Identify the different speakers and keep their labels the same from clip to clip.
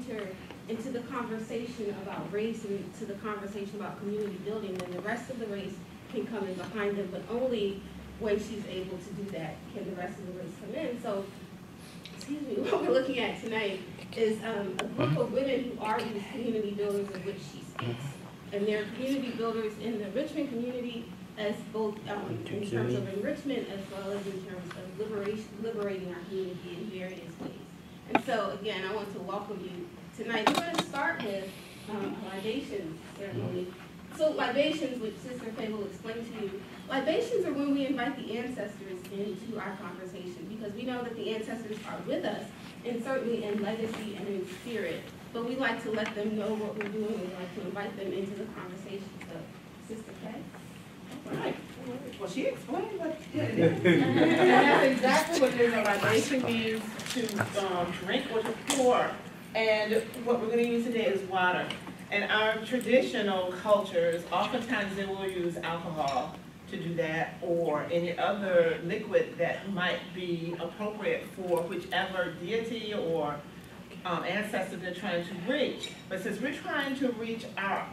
Speaker 1: enter into the conversation about race and to the conversation about community building, then the rest of the race can come in behind them, but only when she's able to do that can the rest of the race come in. So, excuse me, what we're looking at tonight is a group of women who are these community builders of which she speaks. And they're community builders in the Richmond community, as both in terms of enrichment as well as in terms of liberating our community in various ways. And so, again, I want to welcome you tonight. We're going to start with libations ceremony. So libations, which Sister Faye will explain to you, libations are when we invite the ancestors into our conversation, because we know that the ancestors are with us, and certainly in legacy and in spirit. But we like to let them know what we're doing. We like to invite them into the conversation. So, Sister Faye?
Speaker 2: All right. Well, she explained what it is. And that's exactly what it is. A libation means to drink or to pour. And what we're going to use today is water. In our traditional cultures, oftentimes they will use alcohol to do that, or any other liquid that might be appropriate for whichever deity or ancestor they're trying to reach. But since we're trying to reach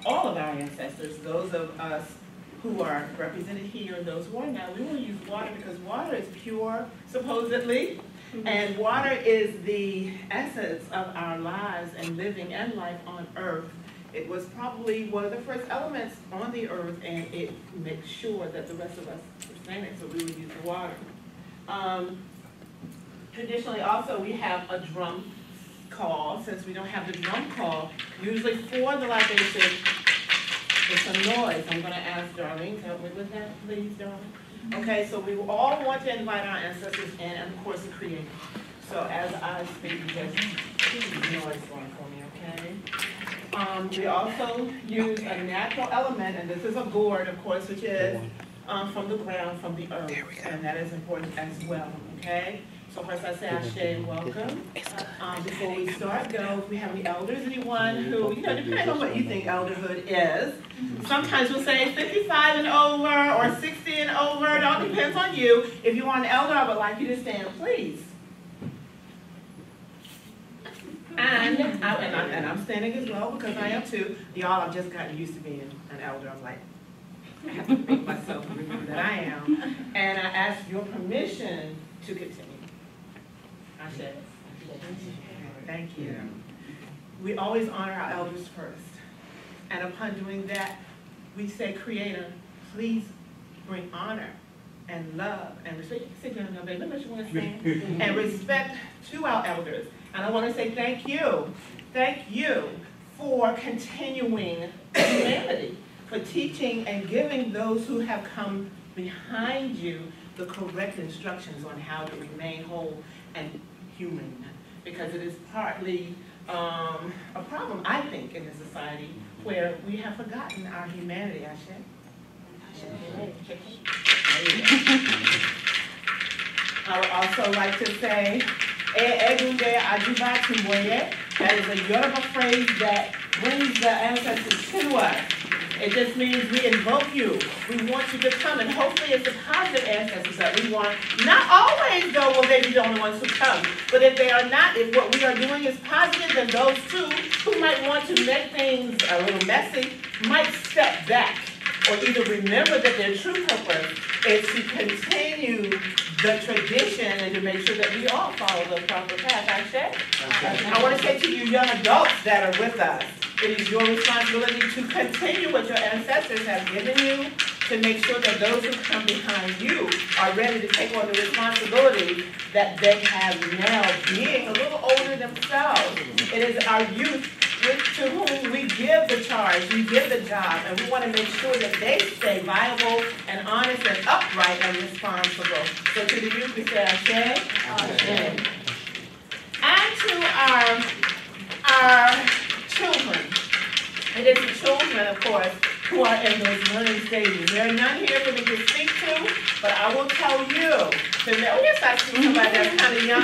Speaker 2: all of our ancestors, those of us who are represented here and those who are not, we will use water because water is pure, supposedly, and water is the essence of our lives and living and life on earth. It was probably one of the first elements on the earth, and it makes sure that the rest of us sustain it, so we would use the water. Traditionally also we have a drum call. Since we don't have the drum call, usually for the libation, it's a noise. I'm going to ask Darlene to help me with that, please, Darlene. Okay, so we all want to invite our ancestors in, and of course the Creator. So as I speak, just keep the noise going for me, okay? We also use a natural element, and this is a gourd, of course, which is from the ground, from the earth, and that is important as well, okay? So first I say Ashe, welcome. Before we start, though, if we have any elders, anyone who, depending on what you think elderhood is, sometimes we'll say 55 and over or 60 and over, it all depends on you. If you are an elder, I would like you to stand, please. And I'm standing as well because I am too. Y'all, I've just gotten used to being an elder. I'm like, I have to make myself remember that I am. And I ask your permission to continue. I said, thank you. We always honor our elders first. And upon doing that, we say, Creator, please bring honor and love and respect. Sit down now, baby. Let me want to stand. And respect to our elders. And I want to say thank you for continuing humanity, for teaching and giving those who have come behind you the correct instructions on how to remain whole and human. Because it is partly a problem, I think, in the society where we have forgotten our humanity. I would also like to say, that is a Yoruba phrase that brings the ancestors to us. It just means we invoke you. We want you to come, and hopefully it's the positive ancestors that we want. Not always, though, will they be the only ones who come. But if they are not, if what we are doing is positive, then those too who might want to make things a little messy might step back or either remember that their true purpose is to continue the tradition and to make sure that we all follow the proper path. I want to say to you young adults that are with us, it is your responsibility to continue what your ancestors have given you, to make sure that those who come behind you are ready to take on the responsibility that they have now, being a little older themselves. It is our youth to whom we give the charge, we give the job, and we want to make sure that they stay viable and honest and upright and responsible. So to the youth, we say Ashe. And to our children. It is the children, of course, who are in those learning stages. There are none here for me to speak to, but I will tell you. Yes, I see somebody that's kind of young.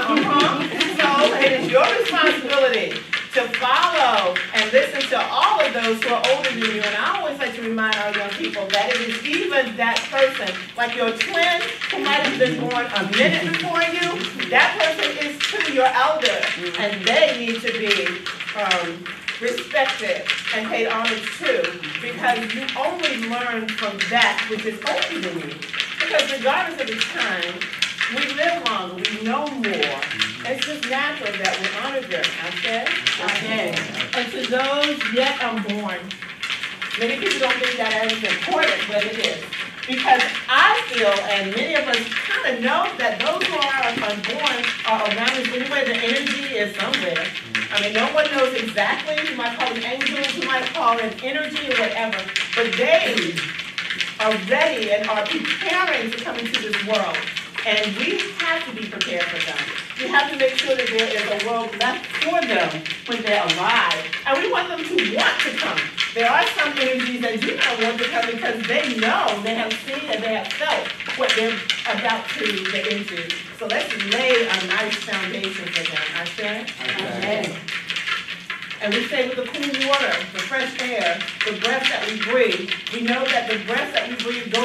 Speaker 2: So it is your responsibility to follow and listen to all of those who are older than you. And I always like to remind our young people that it is even that person, like your twin who might have been born a minute before you, that person is too your elder, and they need to be respected and paid homage to, because you only learn from that which is older than you. Because regardless of the time, we live longer, we know more. It's just natural that we honor them. Okay. And to those yet unborn, many people don't think that as important, but it is. Because I feel, and many of us kind of know, that those who are unborn are around us anyway. The energy is somewhere. I mean, no one knows exactly. You might call them angels, you might call it energy or whatever. But they are ready and are preparing to come into this world. And we have to be prepared for them. We have to make sure that there is a world left for them when they're alive. And we want them to want to come. There are some energies that do not want to come because they know, they have seen, and they have felt what they're about to get into. So let's lay a nice foundation for them. I say? Amen. And we say with the cool water, the fresh air, the breath that we breathe, we know that the breath that we breathe go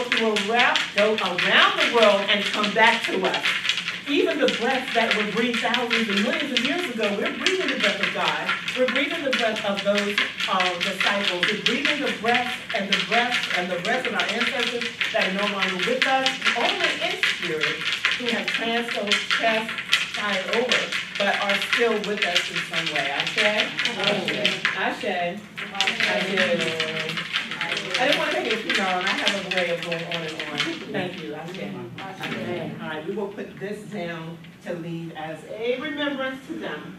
Speaker 2: around the world and come back to us. Even the breath that were breathed thousands and millions of years ago, we're breathing the breath of God. We're breathing the breath of those disciples. We're breathing the breath and the breath of our ancestors that are no longer with us, only in spirit, who have passed over, but are still with us in some way. Ashe? Ashe. I didn't want to make it too long. I have a way of going on and on. Thank you. Ashe. All right, we will put this down to leave as a remembrance to them.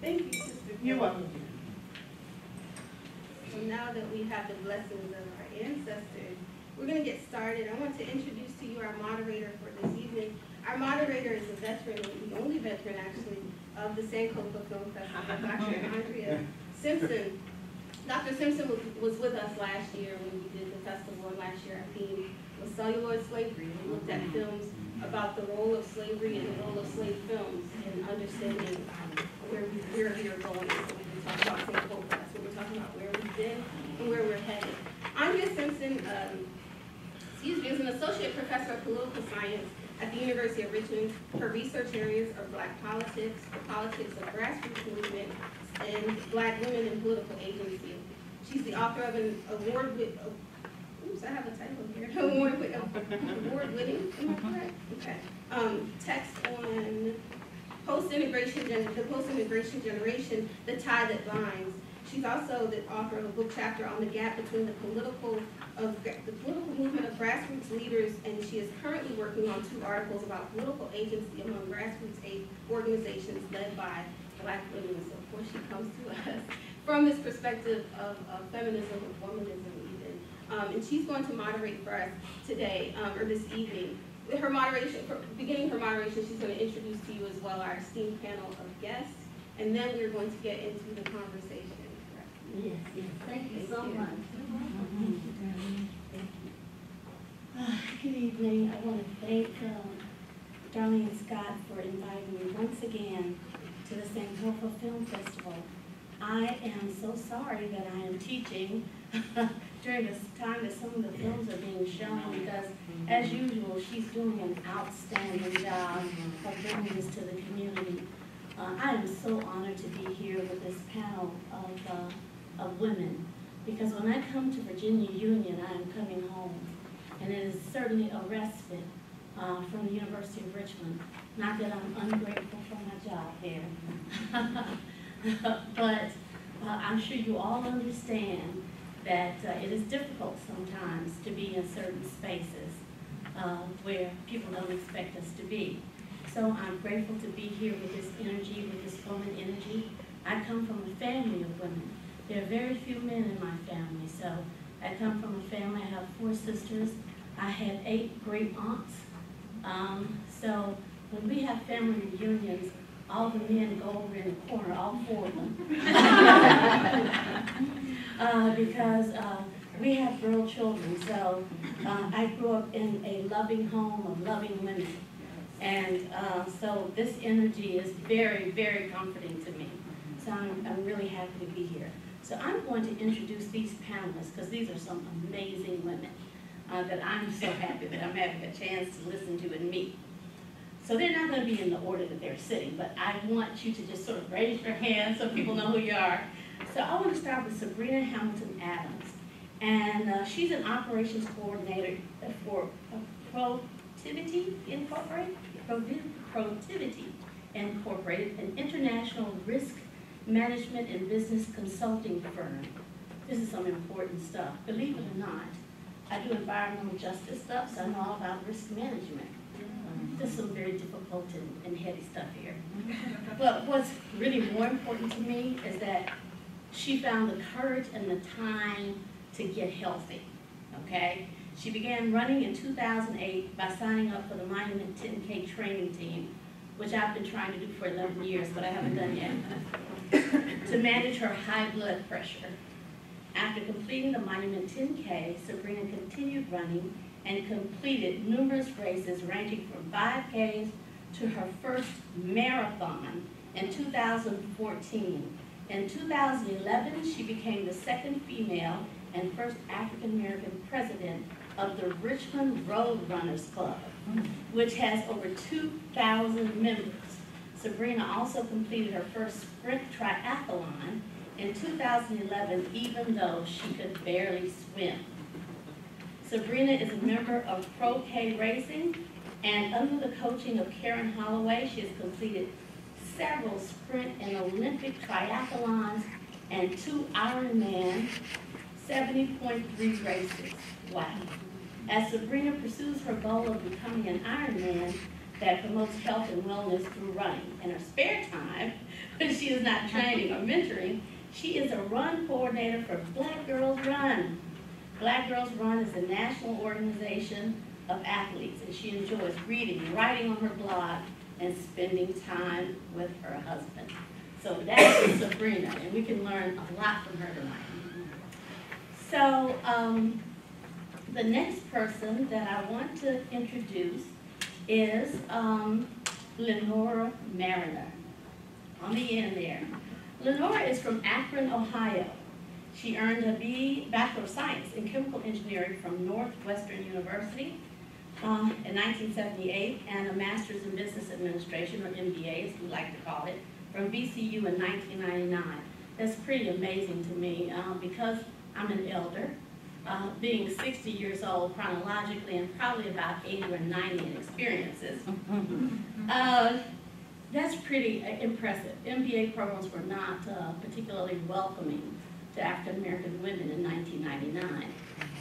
Speaker 1: Thank you, Sister.
Speaker 2: You're welcome.
Speaker 1: So now that we have the blessings of our ancestors, we're going to get started. I want to introduce to you our moderator for this evening. Our moderator is a veteran, the only veteran actually, of the Sankofa Film Festival, Dr. Andrea Simpson. Dr. Simpson was with us last year when we did the festival, and last year our theme was celluloid slavery. We looked at films about the role of slavery and the role of slave films and understanding where we are going. So we talk about Sankofa, that's what we're talking about, where we've been and where we're headed. Andrea Simpson is an associate professor of political science at the University of Richmond. Her research areas are Black politics, the politics of grassroots movement, and Black women in political agency. She's the author of an award-winning, I have a title here, award-winning, am I correct? Okay. Text on the post-immigration generation, The Tie That Binds. She's also the author of a book chapter on the gap between the political movement of grassroots leaders, and she is currently working on 2 articles about political agency among grassroots organizations led by Black women. So of course she comes to us from this perspective of feminism and womanism even. And she's going to moderate for us today, or this evening. Beginning her moderation, she's going to introduce to you as well our esteemed panel of guests, and then we're going to get into the conversation.
Speaker 3: Yes. Thank you so much. Good evening. I want to thank Darlene Scott for inviting me once again to the Sankofa Film Festival. I am so sorry that I am teaching during this time that some of the films are being shown, because, as usual, she's doing an outstanding job of bringing this to the community. I am so honored to be here with this panel of women, because when I come to Virginia Union, I am coming home, and it is certainly a respite from the University of Richmond. Not that I'm ungrateful for my job here, but I'm sure you all understand that it is difficult sometimes to be in certain spaces where people don't expect us to be. So I'm grateful to be here with this energy, with this woman energy. I come from a family of women. There are very few men in my family, so I come from a family. I have 4 sisters. I had 8 great aunts. So when we have family reunions, all the men go over in the corner, all 4 of them. Because we have girl children. So I grew up in a loving home of loving women. And so this energy is very, very comforting to me. So I'm really happy to be here. So I'm going to introduce these panelists, because these are some amazing women that I'm so happy that I'm having a chance to listen to and meet. So they're not going to be in the order that they're sitting, but I want you to just sort of raise your hand so people know who you are. So I want to start with Sabrina Hamilton Adams. And she's an operations coordinator for Productivity Incorporated, an international risk management and business consulting firm. This is some important stuff. Believe it or not, I do environmental justice stuff, so I know all about risk management. There's some very difficult and heady stuff here. But what's really more important to me is that she found the courage and the time to get healthy, okay? She began running in 2008 by signing up for the Monument 10K training team, which I've been trying to do for 11 years, but I haven't done yet, to manage her high blood pressure. After completing the Monument 10K, Sabrina continued running and completed numerous races ranging from 5Ks to her first marathon in 2014. In 2011, she became the second female and first African-American president of the Richmond Road Runners Club, which has over 2,000 members. Sabrina also completed her first sprint triathlon in 2011, even though she could barely swim. Sabrina is a member of Pro K Racing, and under the coaching of Karen Holloway, she has completed several sprint and Olympic triathlons and 2 Ironman 70.3 races. Wow. As Sabrina pursues her goal of becoming an Ironman that promotes health and wellness through running, in her spare time, when she is not training or mentoring, she is a run coordinator for Black Girls Run. Black Girls Run is a national organization of athletes, and she enjoys reading, writing on her blog, and spending time with her husband. So that is Sabrina, and we can learn a lot from her tonight. So the next person that I want to introduce is Lenora Mariner. On the end there. Lenora is from Akron, Ohio. She earned a Bachelor of Science in Chemical Engineering from Northwestern University in 1978, and a Master's in Business Administration, or MBA as we like to call it, from VCU in 1999. That's pretty amazing to me because I'm an elder, being 60 years old chronologically and probably about 80 or 90 in experiences. That's pretty impressive. MBA programs were not particularly welcoming to African American women in 1999.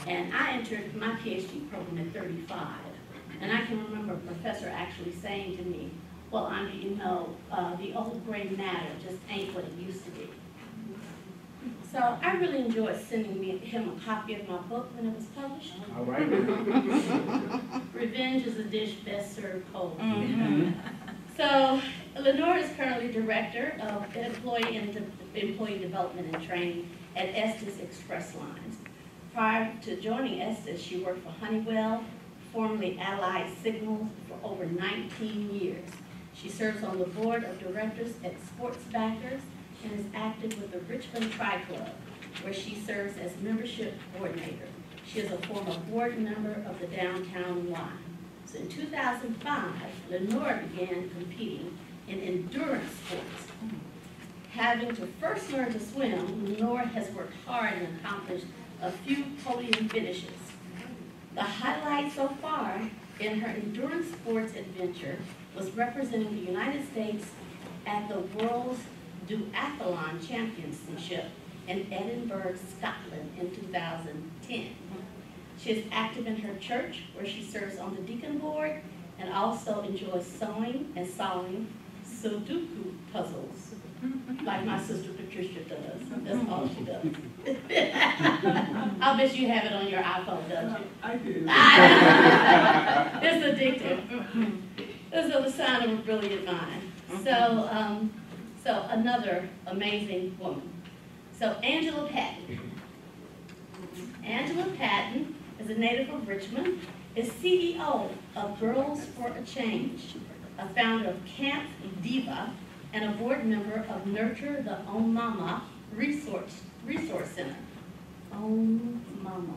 Speaker 3: And I entered my PhD program at 35. And I can remember a professor actually saying to me, well, Andrea, you know, the old gray matter just ain't what it used to be. So I really enjoyed sending him a copy of my book when it was published.
Speaker 4: All right.
Speaker 3: Revenge is a dish best served cold. So Lenore is currently Director of Employee Development and Training at Estes Express Lines. Prior to joining Estes, she worked for Honeywell, formerly Allied Signals, for over 19 years. She serves on the board of directors at Sports Backers and is active with the Richmond Tri Club, where she serves as membership coordinator. She is a former board member of the Downtown Y. So in 2005, Lenore began competing in endurance sports. Having to first learn to swim, Lenore has worked hard and accomplished a few podium finishes. The highlight so far in her endurance sports adventure was representing the United States at the World's Duathlon Championship in Edinburgh, Scotland in 2010. She is active in her church, where she serves on the deacon board, and also enjoys sewing and solving Sudoku puzzles, like my sister Patricia does. That's all she does. I'll bet you have it on your iPhone, don't you?
Speaker 4: I do.
Speaker 3: It's addictive. This is the sound of a brilliant mind. So another amazing woman. So Angela Patton. Angela Patton is a native of Richmond, is CEO of Girls for a Change, a founder of Camp Diva, and a board member of Nurture the Own Mama Resource Center. Own Mama.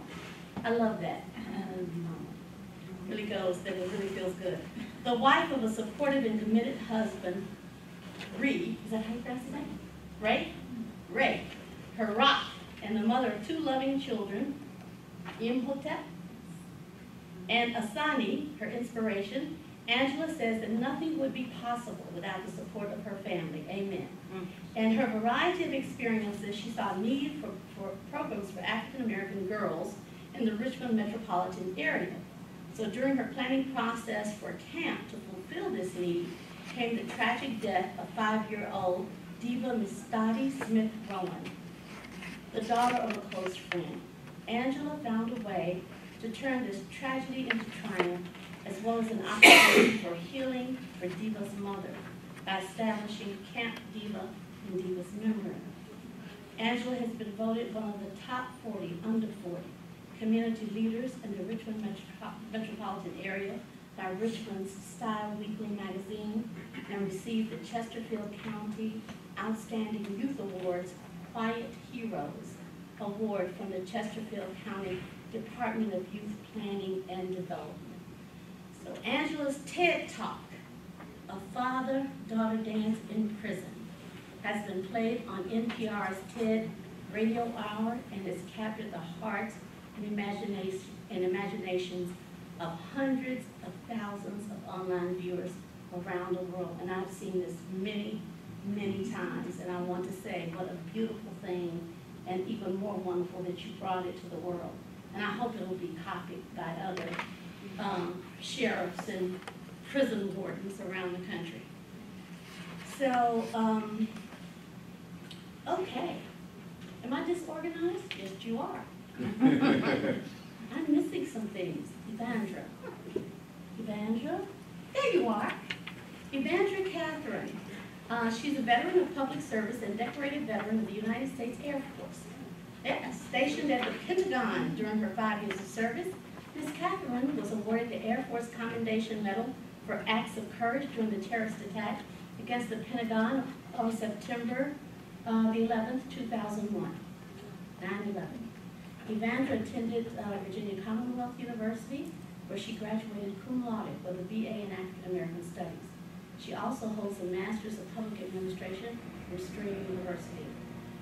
Speaker 3: I love that. Own Mama. really goes, that it really feels good. The wife of a supportive and committed husband, is that how you pronounce his name? Ray, her rock, and the mother of 2 loving children, Imhotep and Asani, her inspiration. Angela says that nothing would be possible without the support of her family. Amen. And her variety of experiences, she saw a need for programs for African American girls in the Richmond metropolitan area. So during her planning process for camp to fulfill this need came the tragic death of 5-year-old Diva Mistadi Smith Rowan, the daughter of a close friend. Angela found a way to turn this tragedy into triumph, as well as an opportunity for healing for Diva's mother by establishing Camp Diva in Diva's memory. Angela has been voted one of the top 40 under 40 community leaders in the Richmond metropolitan area by Richmond's Style Weekly magazine, and received the Chesterfield County Outstanding Youth Awards Quiet Heroes Award from the Chesterfield County Department of Youth Planning and Development. So Angela's TED Talk, A Father-Daughter Dance in Prison, has been played on NPR's TED Radio Hour and has captured the hearts and imaginations of hundreds of thousands of online viewers around the world. And I've seen this many, many times, and I want to say what a beautiful thing, and even more wonderful that you brought it to the world. And I hope it will be copied by other sheriffs and prison wardens around the country. So, okay. Am I disorganized? Yes, you are. I'm missing some things. Evandra. There you are. Evandra Catherine. She's a veteran of public service and decorated veteran of the United States Air Force. Yes, stationed at the Pentagon during her 5 years of service, Ms. Catherine was awarded the Air Force Commendation Medal for acts of courage during the terrorist attack against the Pentagon on September the 11th, 2001, 9/11. Evandra attended Virginia Commonwealth University, where she graduated cum laude with a BA in African American Studies. She also holds a Master's of Public Administration from Stream University.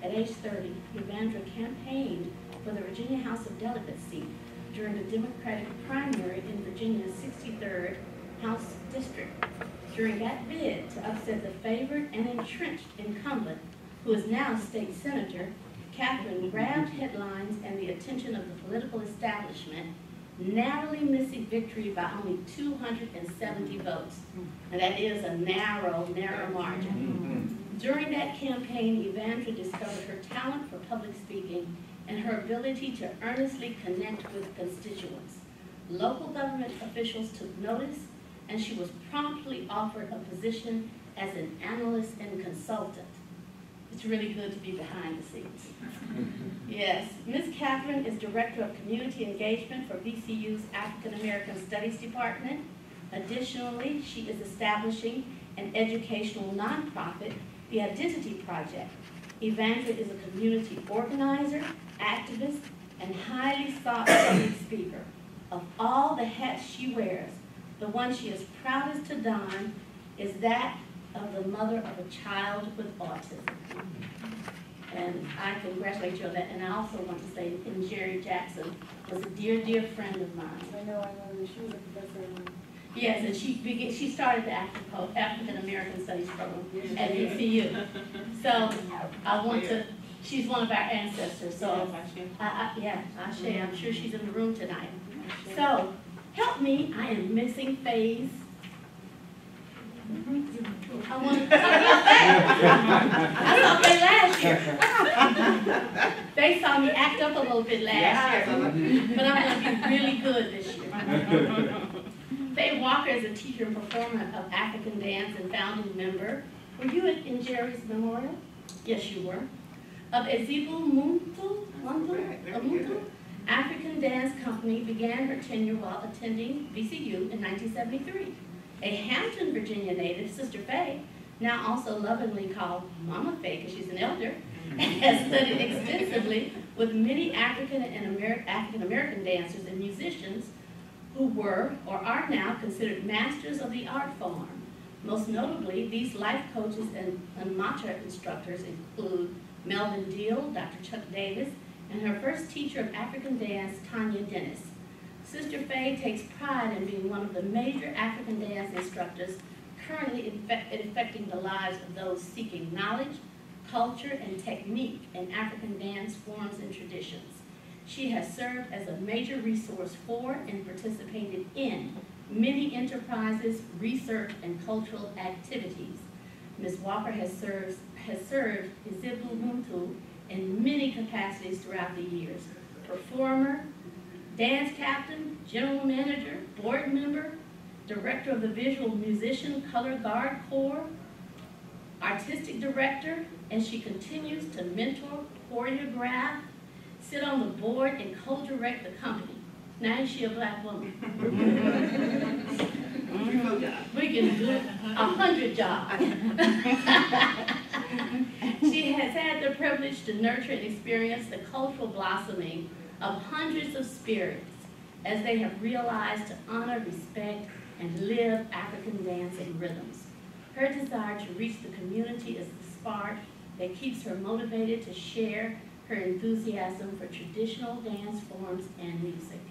Speaker 3: At age 30, Evandra campaigned for the Virginia House of Delegates seat during the Democratic primary in Virginia's 63rd House District. During that bid to upset the favored and entrenched incumbent, who is now state senator, Catherine grabbed headlines and the attention of the political establishment, narrowly missing victory by only 270 votes. And that is a narrow margin. During that campaign, Evandra discovered her talent for public speaking and her ability to earnestly connect with constituents. Local government officials took notice, and she was promptly offered a position as an analyst and consultant. It's really good to be behind the scenes. Yes, Ms. Catherine is Director of Community Engagement for VCU's African American Studies Department. Additionally, she is establishing an educational nonprofit, the Identity Project. Evandra is a community organizer, activist, and highly sought public speaker. Of all the hats she wears, the one she is proudest to don is that of the mother of a child with autism. And I congratulate you on that. And I also want to say that Jerry Jackson was a dear, dear friend of mine.
Speaker 4: I know. She was a professor.
Speaker 3: Yes, and she started the African American Studies program at VCU. So I want to, she's one of our ancestors. So yeah, Ashe, I'm sure she's in the room tonight. So help me, I am missing phase. I want to talk about that. I saw Faye last year. They saw me act up a little bit last year, but I'm going to be really good this year. Faye Walker is a teacher and performer of African dance and founding member. Were you in Jerry's memorial? Yes, you were. Of Ezebo Muntu, African Dance Company, began her tenure while attending VCU in 1973. A Hampton, Virginia native, Sister Faye, now also lovingly called Mama Faye because she's an elder, has studied extensively with many African American dancers and musicians who were or are now considered masters of the art form. Most notably, these life coaches and mantra instructors include Melvin Deal, Dr. Chuck Davis, and her first teacher of African dance, Tanya Dennis. Sister Faye takes pride in being one of the major African dance instructors currently affecting the lives of those seeking knowledge, culture, and technique in African dance forms and traditions. She has served as a major resource for and participated in many enterprises, research, and cultural activities. Ms. Walker has served Izebuntu in many capacities throughout the years. Performer, dance captain, general manager, board member, director of the Visual Musician Color Guard Corps, artistic director, and she continues to mentor, choreograph, sit on the board, and co-direct the company. Now is she a black woman? We can do 100 jobs. She has had the privilege to nurture and experience the cultural blossoming of hundreds of spirits as they have realized to honor, respect, and live African dance and rhythms. Her desire to reach the community is the spark that keeps her motivated to share her enthusiasm for traditional dance forms and music.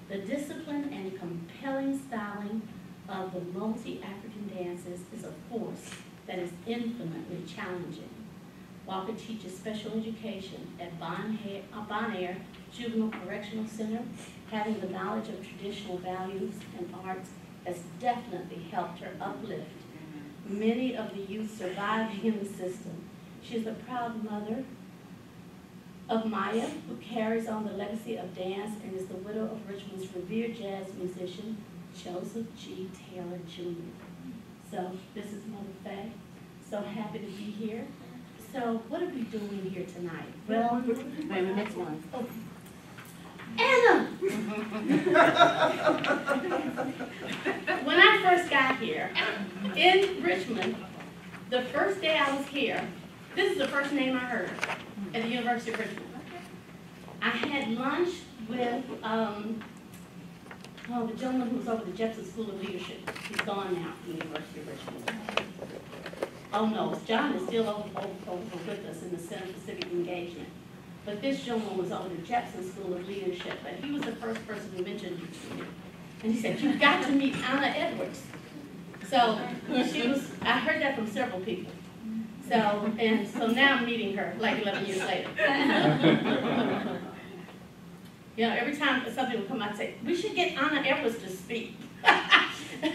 Speaker 3: The discipline and compelling styling of the multi-African dances is a force that is infinitely challenging. Walker teaches special education at Bonaire Juvenile Correctional Center. Having the knowledge of traditional values and arts has definitely helped her uplift many of the youth surviving in the system. She is a proud mother of Maya, who carries on the legacy of dance and is the widow of Richmond's revered jazz musician, Joseph G. Taylor Jr. So this is Mother Faye. So happy to be here. So what are we doing here tonight? Well, wait, the next one. Oh. Anna! When I first got here in Richmond, the first day I was here, this is the first name I heard at the University of Richmond. I had lunch with the gentleman who was over the Jepson School of Leadership. He's gone now from the University of Richmond. Oh no, John is still over with us in the Center for Civic Engagement. But this gentleman was over the Jepson School of Leadership, but he was the first person who mentioned it to me. And he said, you've got to meet Anna Edwards. So I heard that from several people. So now I'm meeting her like 11 years later. You know, every time something would come out and say, we should get Anna Edwards to speak.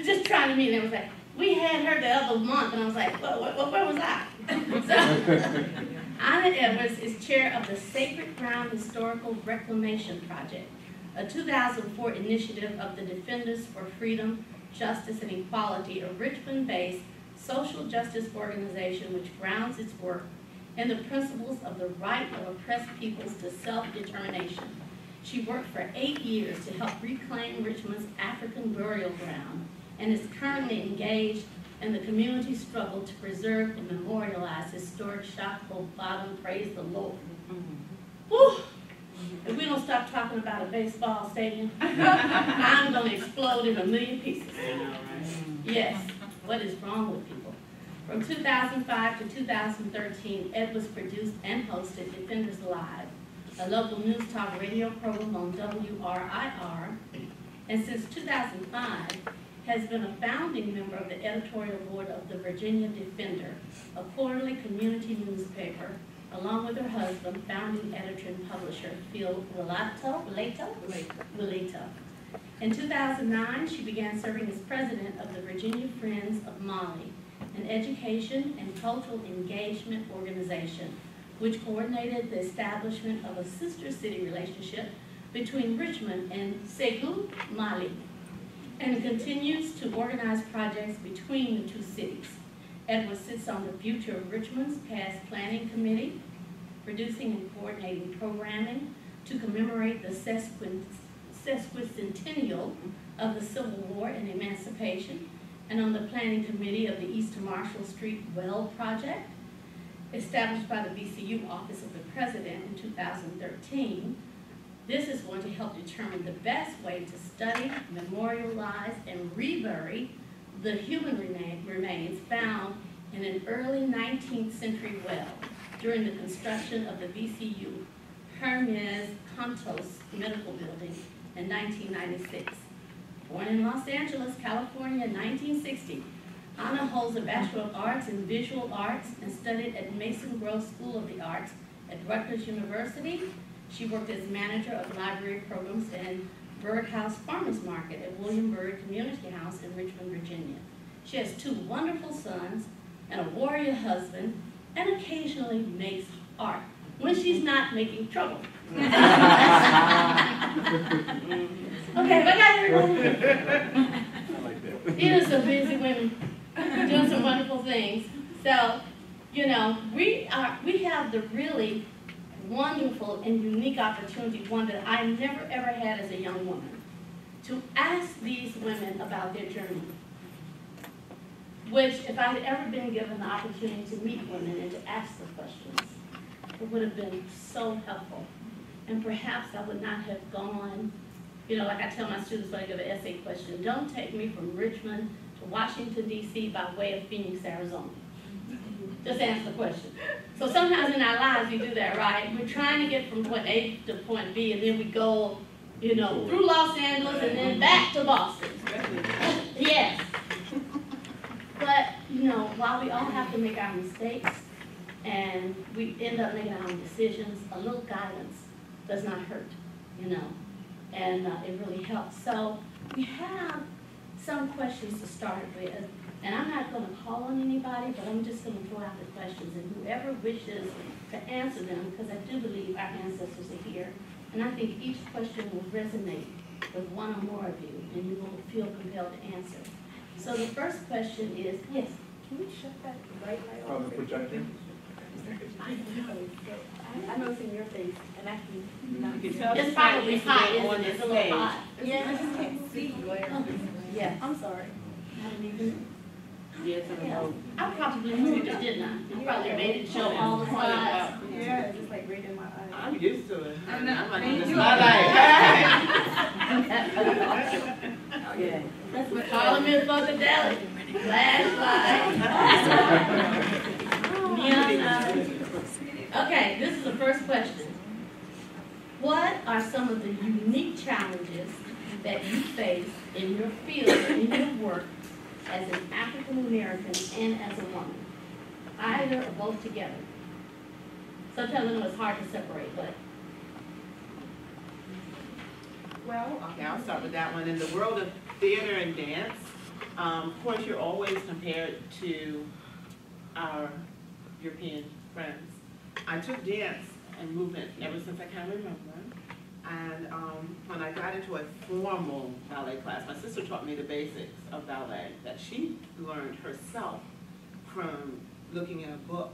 Speaker 3: Just trying to meet her. It was like, we had her the other month, and I was like, where was I? So, Anna Edwards is chair of the Sacred Ground Historical Reclamation Project, a 2004 initiative of the Defenders for Freedom, Justice, and Equality, a Richmond-based social justice organization which grounds its work in the principles of the right of oppressed peoples to self-determination. She worked for 8 years to help reclaim Richmond's African burial ground and is currently engaged in the community struggle to preserve and memorialize historic Shockoe Bottom. Praise the Lord. Whew. If we don't stop talking about a baseball stadium, I'm going to explode in a million pieces. Yes. What is wrong with people? From 2005 to 2013, Edwards produced and hosted Defenders Live, a local news talk radio program on WRIR, and since 2005 has been a founding member of the editorial board of the Virginia Defender, a quarterly community newspaper, along with her husband, founding editor and publisher, Phil Wilato. In 2009, she began serving as president of the Virginia Friends of Mali, an education and cultural engagement organization, which coordinated the establishment of a sister city relationship between Richmond and Ségou, Mali, and continues to organize projects between the two cities. Edwards sits on the Future of Richmond's Past Planning Committee, producing and coordinating programming to commemorate the sesquicentennial of the Civil War and Emancipation, and on the planning committee of the East Marshall Street Well Project, established by the VCU Office of the President in 2013, This is going to help determine the best way to study, memorialize, and rebury the human remains found in an early 19th century well during the construction of the VCU Hermes Contos Medical Building in 1996. Born in Los Angeles, California in 1960, Anna holds a Bachelor of Arts in Visual Arts and studied at Mason Grove School of the Arts at Rutgers University. She worked as manager of library programs and Birdhouse Farmers Market at William Byrd Community House in Richmond, Virginia. She has 2 wonderful sons and a warrior husband, and occasionally makes art when she's not making trouble. Okay, but I got everybody. These are some busy women doing some wonderful things. So, you know, we have the really wonderful and unique opportunity, one that I never ever had as a young woman, to ask these women about their journey. Which, if I had ever been given the opportunity to meet women and to ask the questions, it would have been so helpful. And perhaps I would not have gone, you know, like I tell my students when I give an essay question, don't take me from Richmond to Washington, D.C. by way of Phoenix, Arizona. Just answer the question. So sometimes in our lives we do that, right? We're trying to get from point A to point B, and then we go, you know, through Los Angeles and then back to Boston. Yes. But, you know, while we all have to make our mistakes and we end up making our own decisions, a little guidance does not hurt, you know, and it really helps. So we have some questions to start with, and I'm not going to call on anybody, but I'm just going to throw out the questions, and whoever wishes to answer them, because I do believe our ancestors are here, and I think each question will resonate with one or more of you, and you will feel compelled to answer. So the first question is, yes?
Speaker 4: Can we shut that bright light
Speaker 5: On
Speaker 4: off?
Speaker 5: the projector?
Speaker 4: I know it's in your face, and I can not.
Speaker 2: You can tell
Speaker 3: It's
Speaker 2: the
Speaker 3: probably
Speaker 2: fact
Speaker 3: hot,
Speaker 2: is
Speaker 3: isn't
Speaker 2: on
Speaker 3: it?
Speaker 2: this
Speaker 3: It's a little
Speaker 2: page.
Speaker 3: hot.
Speaker 4: Yeah, I just can't see glare.
Speaker 3: Yes.
Speaker 4: I'm sorry.
Speaker 3: I didn't even-
Speaker 2: Yes, I know.
Speaker 3: I probably moved it, didn't I? I probably made it show all the sides.
Speaker 4: Yeah, it's just like right in my eyes.
Speaker 2: I'm used to it. I'm like,
Speaker 4: Thank
Speaker 2: this
Speaker 4: you.
Speaker 2: is my life.
Speaker 4: Yeah.
Speaker 3: That's what Parliament Funkadelic. Flashlight. Okay, this is the first question. What are some of the unique challenges that you face in your field, in your work, as an African American and as a woman? Either or both together. Sometimes I know it's hard to separate, but
Speaker 2: Well, okay, I'll start with that one. In the world of theater and dance, of course, you're always compared to our European friends. I took dance and movement ever since I can remember. And when I got into a formal ballet class, my sister taught me the basics of ballet that she learned herself from looking at a book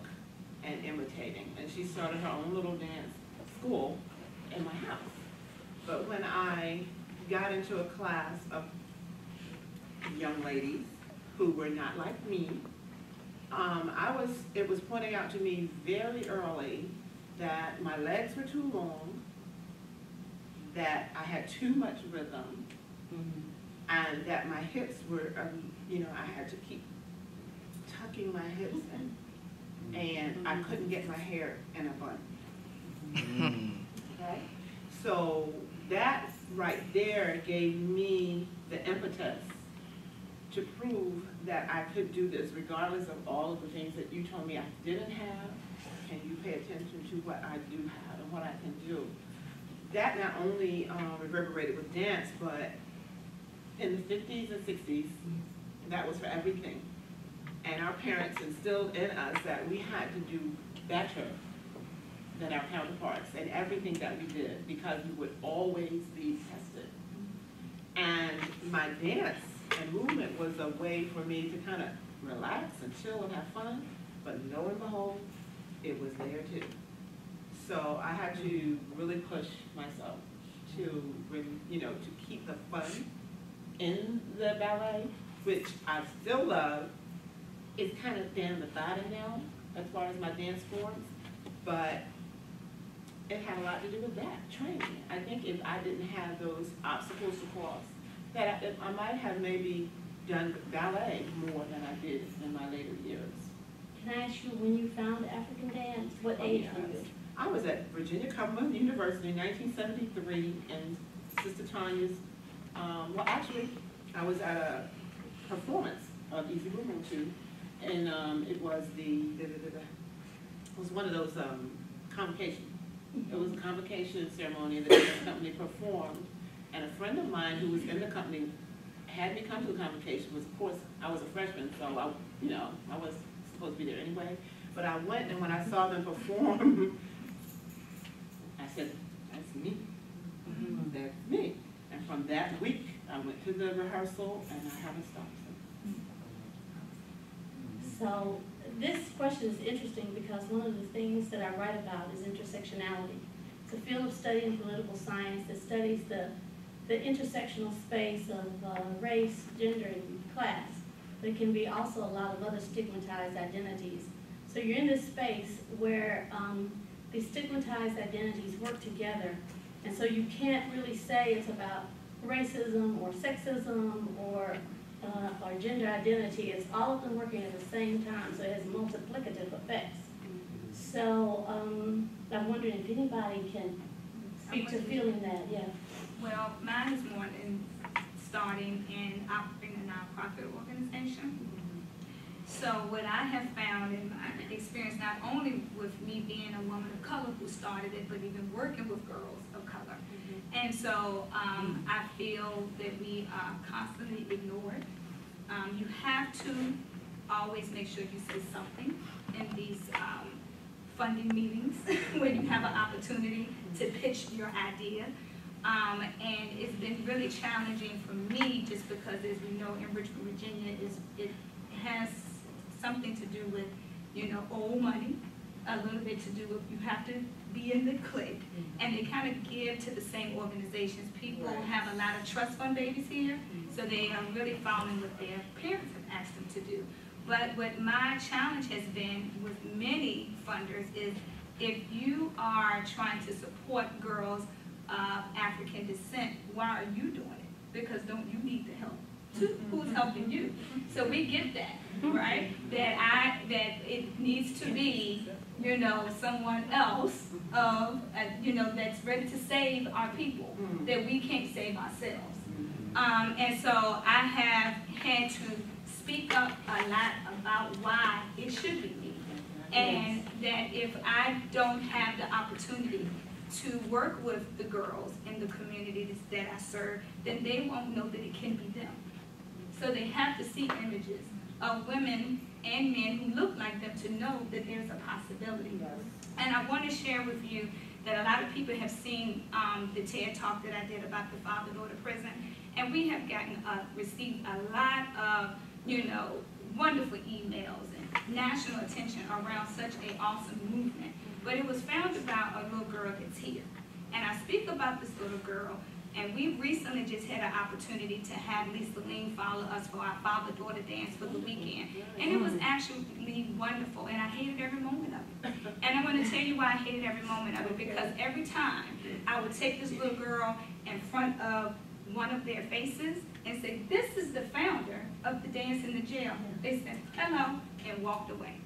Speaker 2: and imitating. And she started her own little dance school in my house. But when I got into a class of young ladies who were not like me, it was pointing out to me very early that my legs were too long, that I had too much rhythm, and that my hips were, I had to keep tucking my hips in, and I couldn't get my hair in a bun. Okay? So that right there gave me the impetus to prove that I could do this regardless of all of the things that you told me I didn't have. Can you pay attention to what I do have and what I can do? That not only reverberated with dance, but in the 50s and 60s, that was for everything. And our parents instilled in us that we had to do better than our counterparts in everything that we did, because we would always be tested. And my dance and movement was a way for me to kind of relax and chill and have fun, but lo and behold, it was there too. So I had to really push myself to keep the fun in the ballet, which I still love. It's kind of thin the body now as far as my dance forms, but it had a lot to do with that, training. I think if I didn't have those obstacles to cross, that I might have maybe done ballet more than I did in my later years.
Speaker 3: Can I ask you, when you found African dance, what age were you?
Speaker 2: I was at Virginia Commonwealth University in 1973 in Sister Tanya's, well actually, I was at a performance of Easy Movement 2, and it was it was one of those convocations. It was a convocation ceremony that the company performed, and a friend of mine who was in the company had me come to the convocation. Was, of course, I was a freshman, so I was supposed to be there anyway. But I went, and when I saw them perform, I said, "That's me. That's me." And from that week, I went to the rehearsal, and I haven't stopped since.
Speaker 3: So this question is interesting because one of the things that I write about is intersectionality. It's a field of study in political science that studies the intersectional space of race, gender, and class. There can be also a lot of other stigmatized identities. So you're in this space where these stigmatized identities work together, and so you can't really say it's about racism or sexism or gender identity. It's all of them working at the same time, so it has multiplicative effects. So I'm wondering if anybody can speak to feeling that, yeah.
Speaker 5: Well, mine is more in starting in operating a nonprofit organization. So what I have found in my experience, not only with me being a woman of color who started it, but even working with girls of color. And so I feel that we are constantly ignored. You have to always make sure you say something in these funding meetings where you have an opportunity to pitch your idea. And it's been really challenging for me just because, as we know, in Richmond, Virginia, it has something to do with, old money, a little bit to do with you have to be in the clique, and they kind of give to the same organizations. People have a lot of trust fund babies here, so they are really following what their parents have asked them to do. But what my challenge has been with many funders is if you are trying to support girls of African descent, why are you doing it? Because don't you need the help too? Who's helping you? So we get that, right? That it needs to be, someone else that's ready to save our people, that we can't save ourselves. And so I have had to speak up a lot about why it should be me. And that if I don't have the opportunity to work with the girls in the communities that I serve, then they won't know that it can be them. So they have to see images of women and men who look like them to know that there's a possibility. And I want to share with you that a lot of people have seen the TED Talk that I did about the father-daughter prison, and we have received a lot of, wonderful emails and national attention around such an awesome movement. But it was founded about a little girl that's here. And I speak about this little girl, and we recently just had an opportunity to have Lisa Lean follow us for our father-daughter dance for the weekend. And it was actually wonderful, and I hated every moment of it. And I'm going to tell you why I hated every moment of it, because every time I would take this little girl in front of one of their faces and say, "This is the founder of the Dance in the Jail." They said, "Hello," and walked away.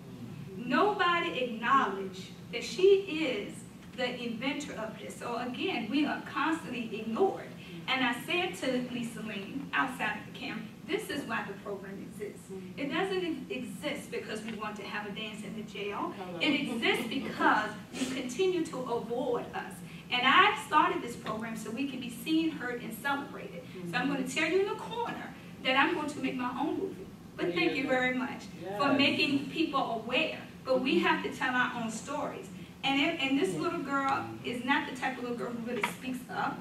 Speaker 5: Nobody acknowledged that she is the inventor of this. So again, we are constantly ignored. And I said to Lisa Lean outside of the camp, this is why the program exists. It doesn't exist because we want to have a dance in the jail. It exists because you continue to avoid us. And I started this program so we can be seen, heard, and celebrated. So I'm going to tell you in the corner that I'm going to make my own movie. But thank you very much for making people aware. But we have to tell our own stories. And this little girl is not the type of little girl who really speaks up.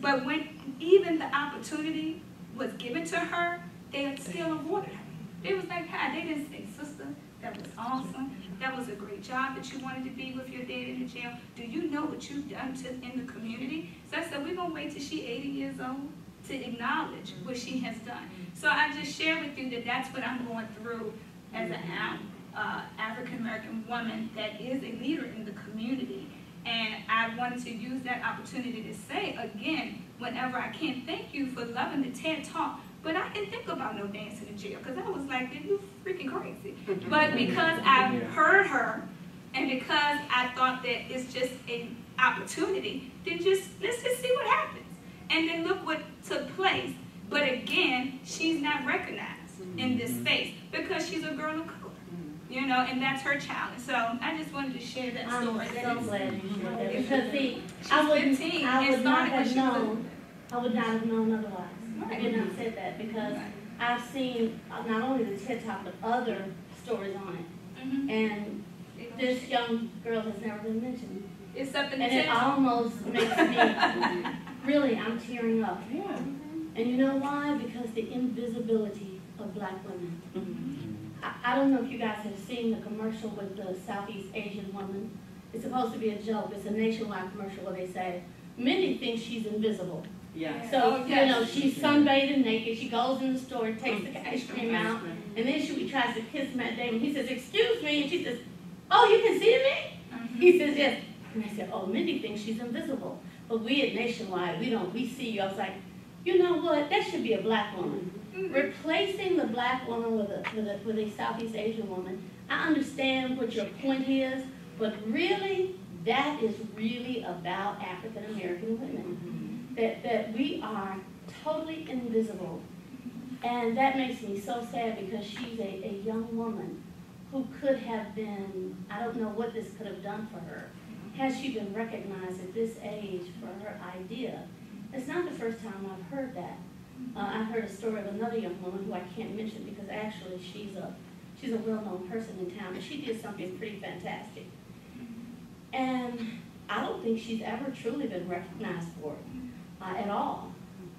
Speaker 5: But when even the opportunity was given to her, they still avoided her. It was like, hi, they didn't say, "Sister, that was awesome. That was a great job that you wanted to be with your dad in the jail. Do you know what you've done in the community?" So I said, we're going to wait till she's 80 years old to acknowledge what she has done. So I just share with you that that's what I'm going through as an African-American woman that is a leader in the community. And I want wanted to use that opportunity to say again, whenever I can't thank you for loving the TED Talk, but I didn't think about no dancing in jail, because I was like, you freaking crazy. But because I heard her, and because I thought that it's just an opportunity, then let's just see what happens. And then look what took place. But again, she's not recognized in this space because she's a girl of color. You know, and that's her challenge. So I just wanted to share that story.
Speaker 3: I'm so glad you shared that, because see,
Speaker 5: She's
Speaker 3: I would
Speaker 5: 15
Speaker 3: not
Speaker 5: and started when
Speaker 3: have
Speaker 5: she was
Speaker 3: known. I would not have known otherwise. I
Speaker 5: Right.
Speaker 3: did not say that because
Speaker 5: Right.
Speaker 3: I've seen not only the TED Talk but other stories on it,
Speaker 5: Mhm.
Speaker 3: and this young girl has never been mentioned,
Speaker 5: It's up in the
Speaker 3: and it
Speaker 5: TED.
Speaker 3: almost makes me really, I'm tearing up.
Speaker 2: Yeah.
Speaker 3: And you know why? Because the invisibility of Black women. I don't know if you guys have seen the commercial with the Southeast Asian woman. It's supposed to be a joke. It's a nationwide commercial where they say, Mindy thinks she's invisible.
Speaker 2: Yeah.
Speaker 3: So,
Speaker 5: Oh, yes.
Speaker 3: you know, she's sunbathing naked. She goes in the store, takes the ice cream out, and then she tries to kiss Matt Damon. He says, excuse me, and she says, oh, you can see me?
Speaker 5: Mhm.
Speaker 3: He says, yes. And I said, oh, Mindy thinks she's invisible. But we at Nationwide, we see you. I was like, you know what? That should be a Black woman.
Speaker 5: Mhm.
Speaker 3: Replacing the Black woman with a Southeast Asian woman. I understand what your point is, but really, that is really about African American women. That we are totally invisible. And that makes me so sad because she's a young woman who could have been, I don't know what this could have done for her, had she been recognized at this age for her idea. It's not the first time I've heard that. I heard a story of another young woman who I can't mention because actually she's a well-known person in town, and she did something pretty fantastic. And I don't think she's ever truly been recognized for it at all.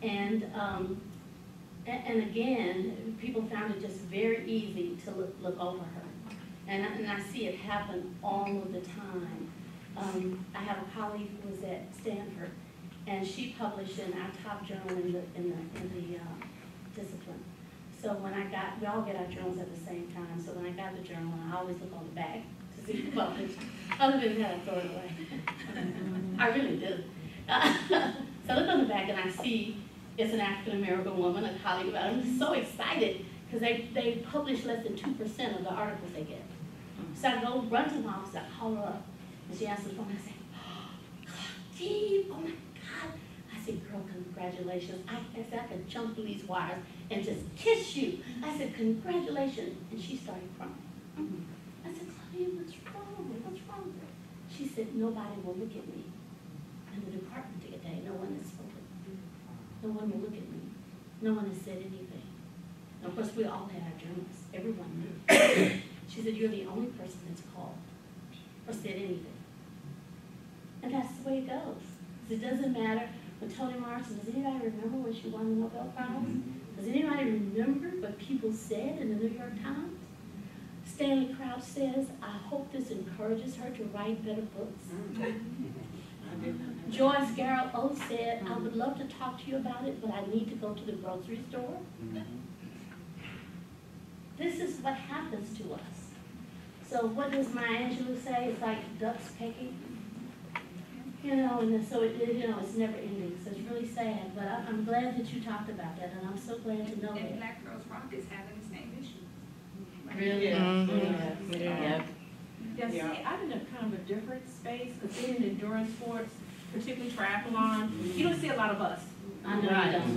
Speaker 3: And again, people found it just very easy to look over her. And I see it happen all of the time. I have a colleague who was at Stanford, and she published in our top journal in the discipline. So when we all get our journals at the same time. So when I got the journal, I always look on the back to see who published. Other than that, I throw it away. I really do. So I look on the back and I see it's an African American woman, a colleague of ours. I'm so excited because they publish less than 2% of the articles they get. So I go run to my office, I call her up, and she answers the phone, and I say, Steve, oh my God. I said, girl, congratulations. I said, I could jump through these wires and just kiss you. I said, congratulations. And she started crying. I said, Claudia, what's wrong? What's wrong? She said, nobody will look at me. In the department today, no one has spoken. No one will look at me. No one has said anything. And of course, we all had our journalists. Everyone knew. She said, you're the only person that's called or said anything. And that's the way it goes. It doesn't matter. When Toni Morrison, does anybody remember when she won the Nobel Prize? Does anybody remember what people said in the New York Times? Stanley Crouch says, I hope this encourages her to write better books. Joyce Garrett O said, I would love to talk to you about it, but I need to go to the grocery store. This is what happens to us. So what does Maya Angelou say? It's like ducks pecking. You know, and so it's never ending. So it's really sad. But I'm glad that you talked about that, and I'm so glad to know
Speaker 5: And
Speaker 3: that.
Speaker 5: Black Girls Rock is having the same issue.
Speaker 3: Really?
Speaker 2: Yeah.
Speaker 6: Yeah, see, I'm in a kind of a different space, because being in endurance sports, particularly triathlon, you don't see a lot of us.
Speaker 3: I know you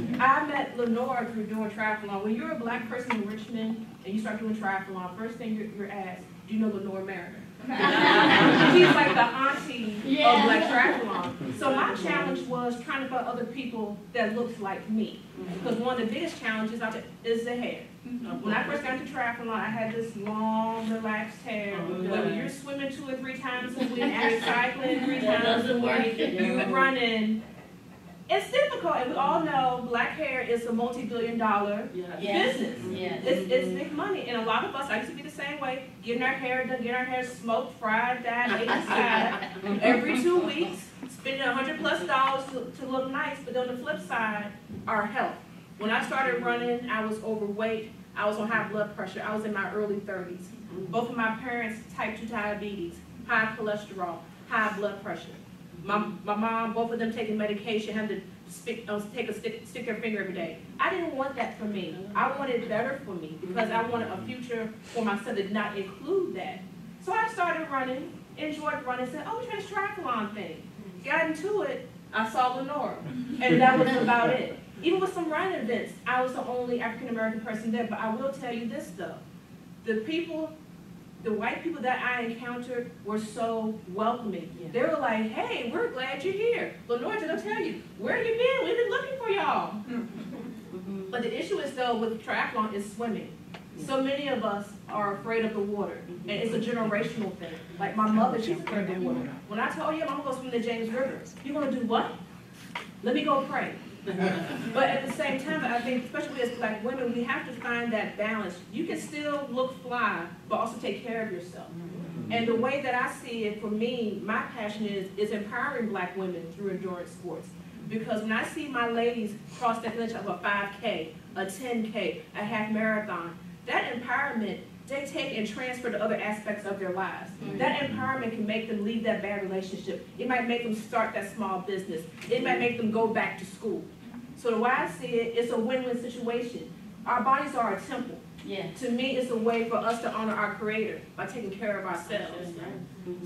Speaker 3: don't.
Speaker 6: I met Lenore through doing triathlon. When you're a Black person in Richmond and you start doing triathlon, first thing you're asked, do you know Lenore Mariner? She's like the auntie of Black triathlon. So my challenge was trying to find other people that looks like me. Because one of the biggest challenges is the hair. When I first got into triathlon, I had this long, relaxed hair. But when you're swimming 2 or 3 times a week, you're cycling 3 times a week, you're running. It's difficult, and we all know Black hair is a multi-billion-dollar business.
Speaker 3: Yes.
Speaker 6: It's big money, and a lot of us, I used to be the same way, getting our hair done, getting our hair smoked, fried, dyed, inside, every 2 weeks, spending $100+ to look nice. But on the flip side, our health. When I started running, I was overweight. I was on high blood pressure. I was in my early 30s. Both of my parents, type 2 diabetes, high cholesterol, high blood pressure. My mom, both of them taking medication, had to stick their finger every day. I didn't want that for me. I wanted better for me because I wanted a future for myself that did not include that. So I started running, enjoyed running, said, oh, try this triathlon thing. Got into it, I saw Lenore, and that was about it. Even with some running events, I was the only African-American person there, but I will tell you this though. The white people that I encountered were so welcoming. Yeah. They were like, hey, we're glad you're here. Lenore, they'll tell you, where have you been? We've been looking for y'all. But the issue is though, with triathlon is swimming. So many of us are afraid of the water, and it's a generational thing. Like my mother, she's afraid of the water. When I told you I'm gonna go swim the James River, you gonna do what? Let me go pray. But at the same time, I think, especially as Black women, we have to find that balance. You can still look fly, but also take care of yourself. And the way that I see it, for me, my passion is empowering Black women through endurance sports. Because when I see my ladies cross that finish of a 5K, a 10K, a half marathon, that empowerment, they take and transfer to other aspects of their lives. That empowerment can make them leave that bad relationship. It might make them start that small business. It might make them go back to school. So the way I see it, it's a win-win situation. Our bodies are a temple.
Speaker 3: Yeah.
Speaker 6: To me, it's a way for us to honor our Creator by taking care of ourselves.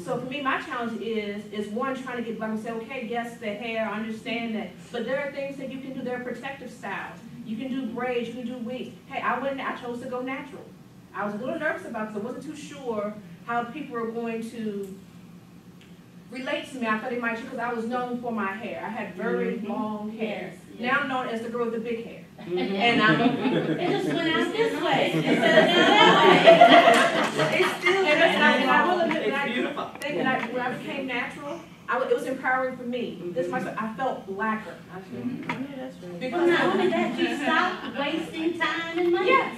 Speaker 6: So for me, my challenge is one, trying to get Black and say, okay, yes, the hair, I understand that, but there are things that you can do. There are protective styles. You can do braids, you can do wigs. Hey, I chose to go natural. I was a little nervous about it because I wasn't too sure how people were going to relate to me. I thought they might, because I was known for my hair. I had very long hair. Yes. Now I'm known as the girl with the big hair. And
Speaker 3: it just went out this way instead of that way.
Speaker 6: It's still, and I will admit,
Speaker 2: it's beautiful.
Speaker 6: When I became natural, it was empowering for me. This myself, I felt blacker.
Speaker 3: Because not only that, you stopped wasting time and money.
Speaker 6: Yes.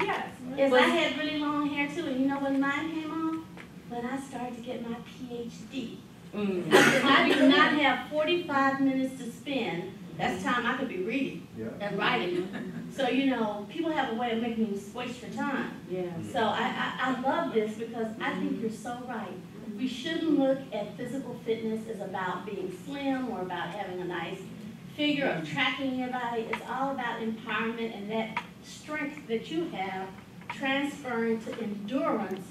Speaker 6: Yes.
Speaker 3: Yes, I had really long hair too, and you know when mine came on? When I started to get my PhD. I did not have 45 minutes to spend. That's time I could be reading and writing. So, you know, people have a way of making you waste your time.
Speaker 6: Yeah.
Speaker 3: So I love this because I think you're so right. We shouldn't look at physical fitness as about being slim or about having a nice figure or tracking your body. It's all about empowerment and that strength that you have transferring to endurance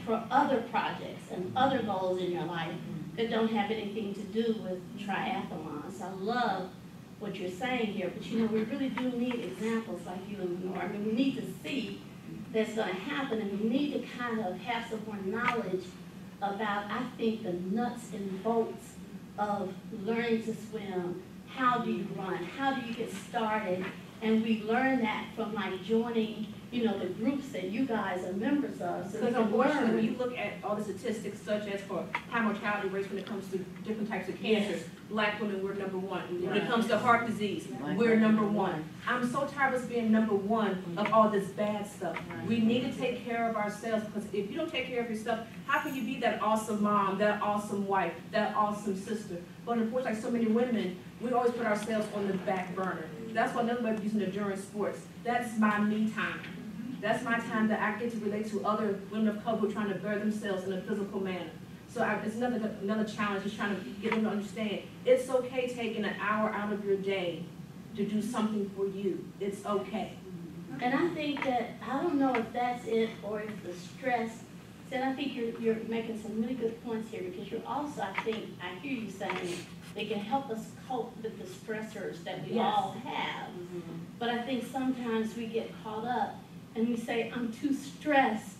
Speaker 3: for other projects and other goals in your life that don't have anything to do with triathlons. I love what you're saying here, but you know, we really do need examples like you and Lenore. I mean, we need to see that's going to happen, and we need to kind of have some more knowledge about, I think, the nuts and bolts of learning to swim. How do you run? How do you get started? And we learn that from like joining, you know, the groups that you guys are members of. So
Speaker 6: because unfortunately, when you look at all the statistics, such as for high mortality rates when it comes to different types of cancers, Black women, we're number one. When it comes to heart disease, we're number one. I'm so tired of us being number one of all this bad stuff. We need to take care of ourselves, because if you don't take care of yourself, how can you be that awesome mom, that awesome wife, that awesome sister? But unfortunately, like so many women, we always put ourselves on the back burner. That's why another way of using endurance sports. That's my me time. That's my time that I get to relate to other women of color who are trying to bear themselves in a physical manner. So it's another challenge, is trying to get them to understand it's okay taking an hour out of your day to do something for you. It's okay.
Speaker 3: And I think that, I don't know if that's it or if the stress, and I think you're making some really good points here, because you're also, I think, I hear you saying, they can help us cope with the stressors that we all have. But I think sometimes we get caught up and we say, I'm too stressed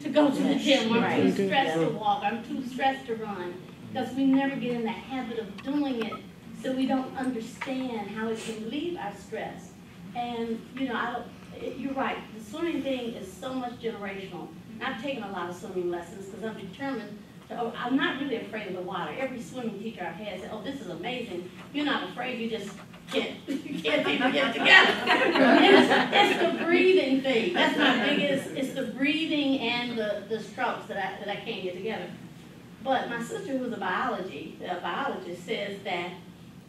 Speaker 3: to go to the gym, I'm too stressed to walk, I'm too stressed to run, because we never get in the habit of doing it, so we don't understand how it can relieve our stress. And, you know, you're right, the swimming thing is so much generational. And I've taken a lot of swimming lessons because I'm determined to, I'm not really afraid of the water. Every swimming teacher I've had said, oh, this is amazing. You're not afraid, you just can't even get it together. It's the breathing thing. That's my biggest, it's the breathing and the strokes that I can't get together. But my sister, who's a biologist, says that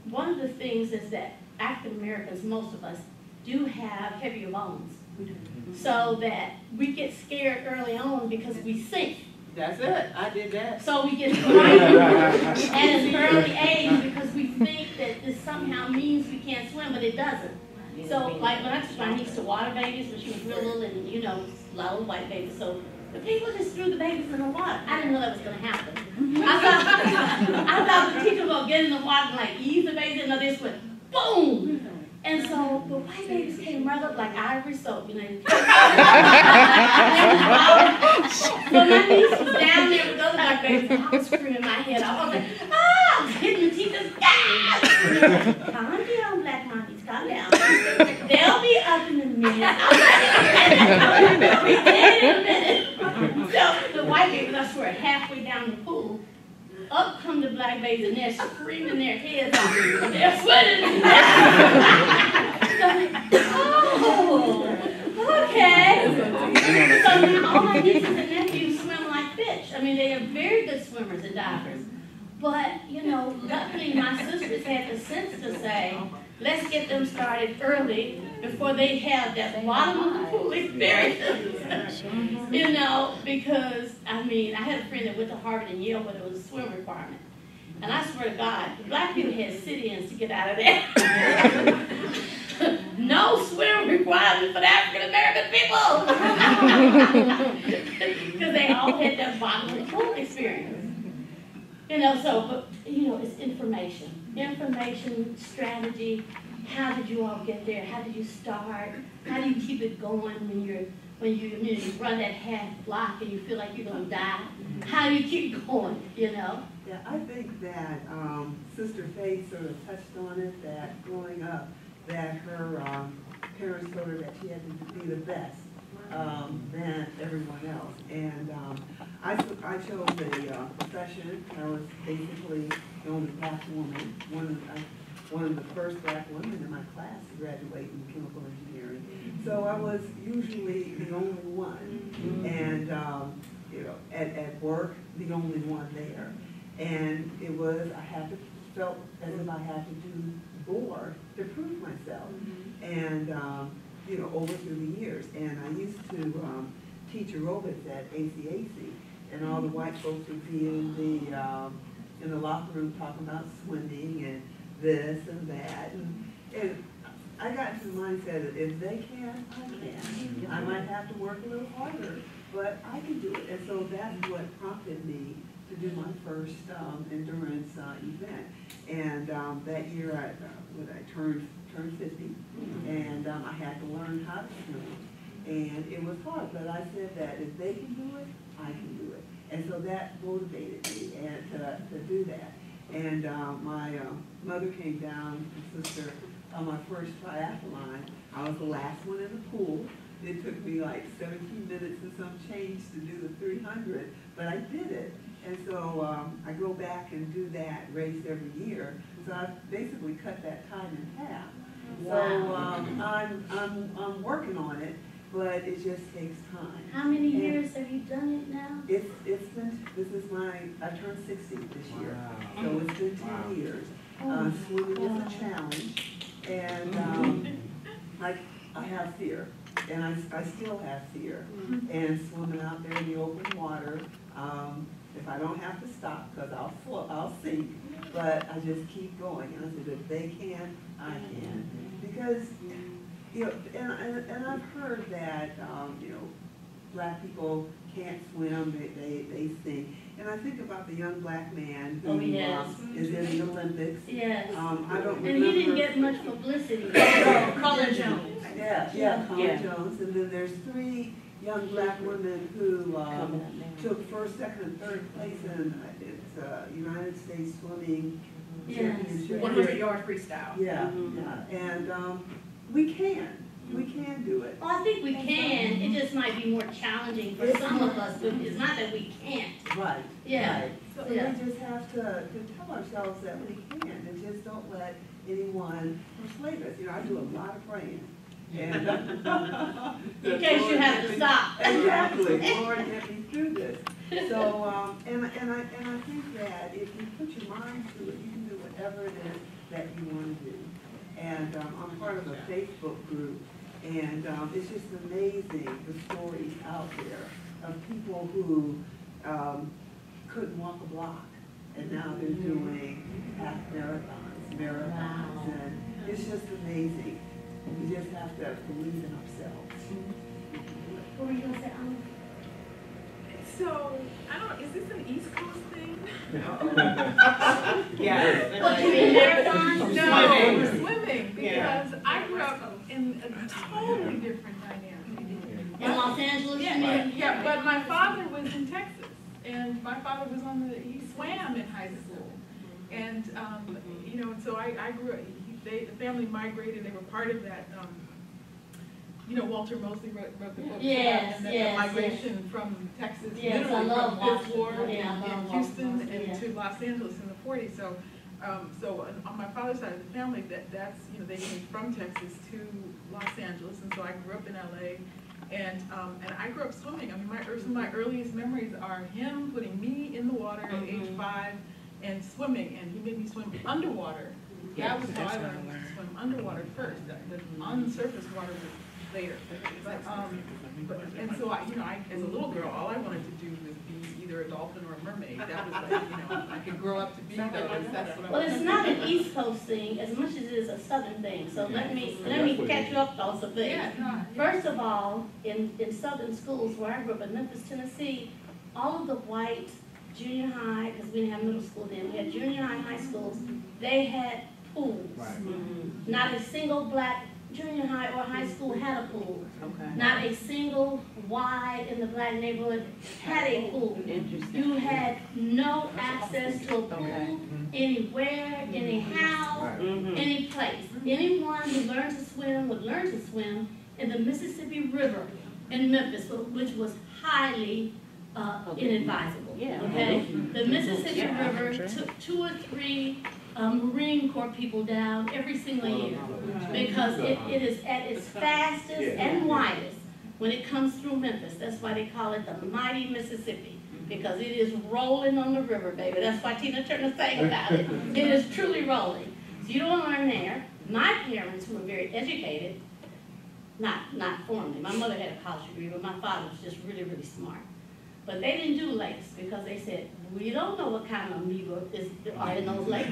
Speaker 3: one of the things is that African Americans, most of us, do have heavier bones. So that we get scared early on because we sink.
Speaker 2: That's it. I did that.
Speaker 3: So we get frightened. And early age because we think that this somehow means we can't swim, but it doesn't. So, like when I took my niece to water babies when she was real little, and you know, a lot of white babies, so the people just threw the babies in the water. I didn't know that was going to happen. I thought the teacher was going to get in the water and like ease the babies, and they just went boom. And so the white babies came right up like ivory soap, you know. So my niece was down there with other black babies, and I was screaming my head off. I was like, ah! I was hitting the teachers. Ah! Calm down, black monkeys, calm down. They'll be up in a minute. They'll be dead in a minute. So the white babies, I swear, halfway down the pool, up come the black babies, and they're screaming their heads off. They're sweating. Oh, okay. So now all my nieces and nephews swim like fish. I mean, they are very good swimmers and divers. But, you know, luckily my sisters had the sense to say, let's get them started early before they have that bottom of the pool experience. You know, because, I mean, I had a friend that went to Harvard and Yale, but it was a swim requirement. And I swear to God, the black people had sit-ins to get out of there. No swim requirement for the African-American people. Because they all had that bottom of the pool experience. You know, so, but, you know, it's information. Information, strategy. How did you all get there? How did you start? How do you keep it going when you run that half block and you feel like you're going to die? How do you keep going, you know?
Speaker 7: Yeah, I think that Sister Faith sort of touched on it, that growing up, that her parents told her that she had to be the best than everyone else. And I chose a profession. I was basically the only black woman, one of the first black women in my class to graduate in chemical engineering. So I was usually the only one. And you know, at work, the only one there. And it was, felt as if I had to do more to prove myself. And, you know, over through the years. And I used to teach aerobics at ACAC, and all the white folks would be in the locker room talking about swimming and this and that. And I got into the mindset that if they can, I can. I might have to work a little harder, but I can do it. And so that's what prompted me to do my first endurance event. And that year I turned 50, and I had to learn how to swim. And it was hard, but I said that if they can do it, I can do it. And so that motivated me to do that. And my mother came down, and sister, on my first triathlon. I was the last one in the pool. It took me like 17 minutes and some change to do the 300, but I did it. And so I go back and do that race every year. So I basically cut that time in half.
Speaker 3: Wow.
Speaker 7: So I'm working on it, but it just takes time.
Speaker 3: How many years have you done it now?
Speaker 7: It's been, I turned 60 this year. So it's been 10 years. Swimming is a challenge, and I have fear, and I still have fear. And swimming out there in the open water, if I don't have to stop, because I'll sink, but I just keep going. And I said, if they can, I can. Because, you know, and I've heard that, you know, black people can't swim, they sink. And I think about the young black man who is in the Olympics.
Speaker 3: Yes.
Speaker 7: I don't remember.
Speaker 3: And he didn't get much publicity.
Speaker 2: Colin Jones.
Speaker 7: Yeah, Colin Jones. And then there's 3 young black women who took first, second, and third place in United States swimming championship.
Speaker 6: 100-yard freestyle.
Speaker 7: Yeah, yeah. And we can do it.
Speaker 3: Well, I think we can. It just might be more challenging for some of us, but it's not that we can't.
Speaker 7: Right.
Speaker 3: Yeah.
Speaker 7: Right. So we just have to tell ourselves that we can, and just don't let anyone persuade us. You know, I do a lot of praying. And
Speaker 3: in case you have to stop.
Speaker 7: Exactly. Lord, get me through this. So, and I think that if you put your mind to it, you can do whatever it is that you want to do. And I'm part of a Facebook group, and it's just amazing the stories out there of people who couldn't walk a block, and now they're doing half marathons, and it's just amazing. We just have to believe in ourselves.
Speaker 3: What were you gonna say?
Speaker 8: So, I don't, is this an East Coast thing?
Speaker 2: Yeah.
Speaker 3: What, you mean marathons?
Speaker 8: No,
Speaker 2: Swimming.
Speaker 8: swimming,
Speaker 2: Yeah.
Speaker 8: because I grew up in a totally different dynamic.
Speaker 3: In Los Angeles, you mean?
Speaker 8: Yeah, but my father was in Texas, and my father was he swam in high school. And, you know, so I grew up, the family migrated, they were part of that, you know, Walter Mosley wrote the book.
Speaker 3: Yes,
Speaker 8: and the
Speaker 3: yes,
Speaker 8: migration from Texas,
Speaker 3: Yes, I
Speaker 8: literally
Speaker 3: love
Speaker 8: from Fifth
Speaker 3: Walter.
Speaker 8: Ward
Speaker 3: Yeah, I love
Speaker 8: in Houston
Speaker 3: Walter, yeah.
Speaker 8: and to Los Angeles in the 40s. So, so on my father's side of the family, that's, you know, they came from Texas to Los Angeles, and so I grew up in LA. And I grew up swimming. I mean, some of my earliest memories are him putting me in the water at age 5 and swimming, and he made me swim underwater. That was how I learned to swim underwater first. The on-surface water was later. And so I, you know, as a little girl, all I wanted to do was be either a dolphin or a mermaid. That was like, you know, I could grow up to be those. That's what I
Speaker 3: Well,
Speaker 8: wanted.
Speaker 3: it's not an East Coast thing as much as it is a Southern thing. So let me catch you up on some things.
Speaker 8: Yeah, no,
Speaker 3: First of all, in Southern schools where I grew up in Memphis, Tennessee, all of the white junior high, because we didn't have middle school then, we had junior high, high schools, they had pools. Not a single black junior high or high school had a pool.
Speaker 2: Okay.
Speaker 3: Not a single white in the black neighborhood had a pool.
Speaker 2: Interesting.
Speaker 3: You had no access to a pool
Speaker 2: Okay.
Speaker 3: anywhere, any house, any place. Anyone who learned to swim would learn to swim in the Mississippi River in Memphis, which was highly inadvisable.
Speaker 2: Yeah.
Speaker 3: Okay? The Mississippi River took 2 or 3 Marine Corps people down every single year because it is at its fastest and widest when it comes through Memphis. That's why they call it the mighty Mississippi, because it is rolling on the river, baby. That's why Tina Turner sang about it. It is truly rolling. So you don't learn there. My parents, who were very educated, not formally. My mother had a college degree, but my father was just really, really smart. But they didn't do lakes because they said, we don't know what kind of amoeba are in those lakes.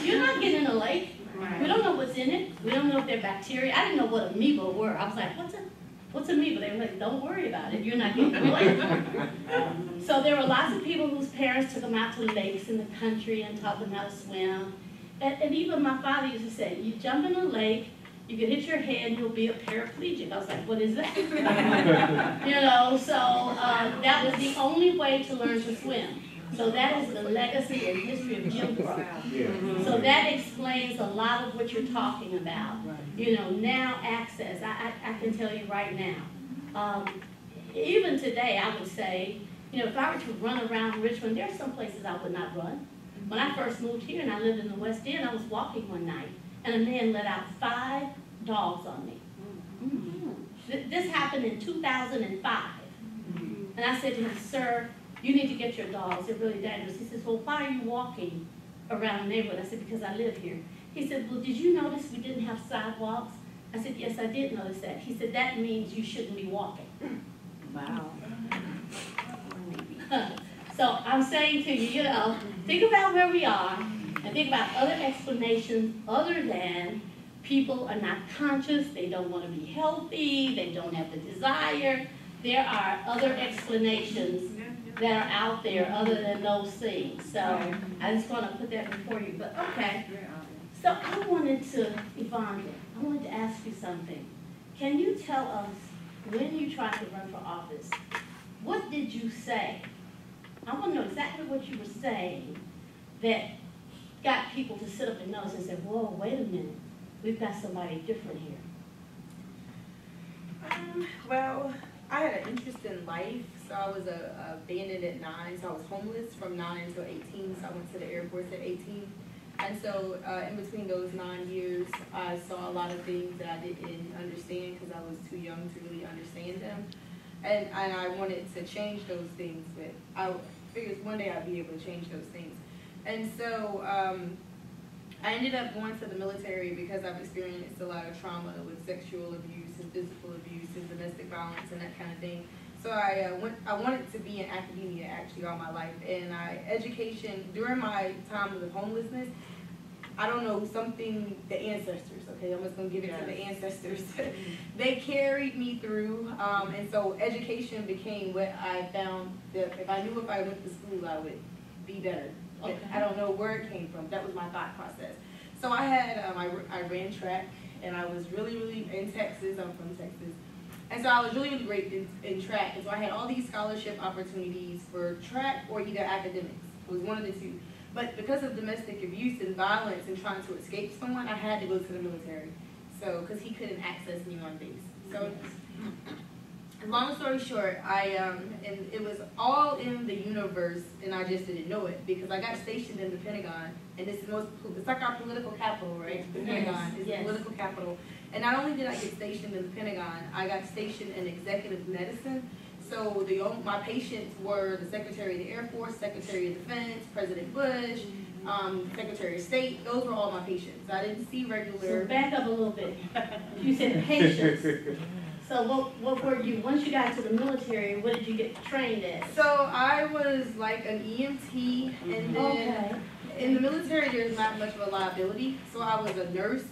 Speaker 3: You're not getting in a lake. We don't know what's in it. We don't know if they're bacteria. I didn't know what amoeba were. I was like, what's amoeba? They were like, don't worry about it. You're not getting in a lake. So there were lots of people whose parents took them out to lakes in the country and taught them how to swim. And even my father used to say, you jump in a lake, you can hit your head and you'll be a paraplegic. I was like, what is that? You know, so that was the only way to learn to swim. So that is the legacy and history of Jim Crow. So that explains a lot of what you're talking about. You know, now access, I can tell you right now. Even today, I would say, you know, if I were to run around Richmond, there are some places I would not run. When I first moved here and I lived in the West End, I was walking one night and a man let out 5 dogs on me. This happened in 2005. And I said to him, sir, you need to get your dogs. They're really dangerous. He says, well, why are you walking around the neighborhood? I said, because I live here. He said, well, did you notice we didn't have sidewalks? I said, yes, I did notice that. He said, that means you shouldn't be walking.
Speaker 2: Wow.
Speaker 3: So I'm saying to you, you know, think about where we are and think about other explanations other than people are not conscious, they don't want to be healthy, they don't have the desire. There are other explanations that are out there other than those things. So I just want to put that before you. But okay, so I wanted to, Yvonne, I wanted to ask you something. Can you tell us when you tried to run for office, what did you say? I want to know exactly what you were saying that got people to sit up and notice and say, whoa, wait a minute, we've got somebody different here.
Speaker 4: Well, I had an interest in life, so I was abandoned at 9, so I was homeless from 9 until 18, so I went to the Air Force at 18. And so in between those 9 years, I saw a lot of things that I didn't understand because I was too young to really understand them. And I wanted to change those things, but I figured one day I'd be able to change those things. And so I ended up going to the military because I've experienced a lot of trauma with sexual abuse and physical abuse and domestic violence and that kind of thing. So I wanted to be in academia actually all my life, and education during my time of homelessness. I don't know, something, the ancestors, okay, I'm just gonna give it to the ancestors. They carried me through, and so education became what I found that if I knew if I went to school, I would be better.
Speaker 3: Okay.
Speaker 4: I don't know where it came from, that was my thought process. So I had, I ran track, and I was really in Texas, I'm from Texas. And so I was really great in track, and so I had all these scholarship opportunities for track or either academics. It was one of the two. But because of domestic abuse and violence and trying to escape someone, I had to go to the military. So, because he couldn't access me on base. So, long story short, and it was all in the universe, and I just didn't know it because I got stationed in the Pentagon, and it's like our political capital, right? The Pentagon is the political capital. And not only did I get stationed in the Pentagon, I got stationed in executive medicine. So my patients were the Secretary of the Air Force, Secretary of Defense, President Bush, Secretary of State. Those were all my patients. I didn't see regular.
Speaker 3: So back up a little bit. You said patients. So what were you, once you got to the military, what did you get trained as?
Speaker 4: So I was like an EMT, and then in the military there's not much of a liability. So I was a nurse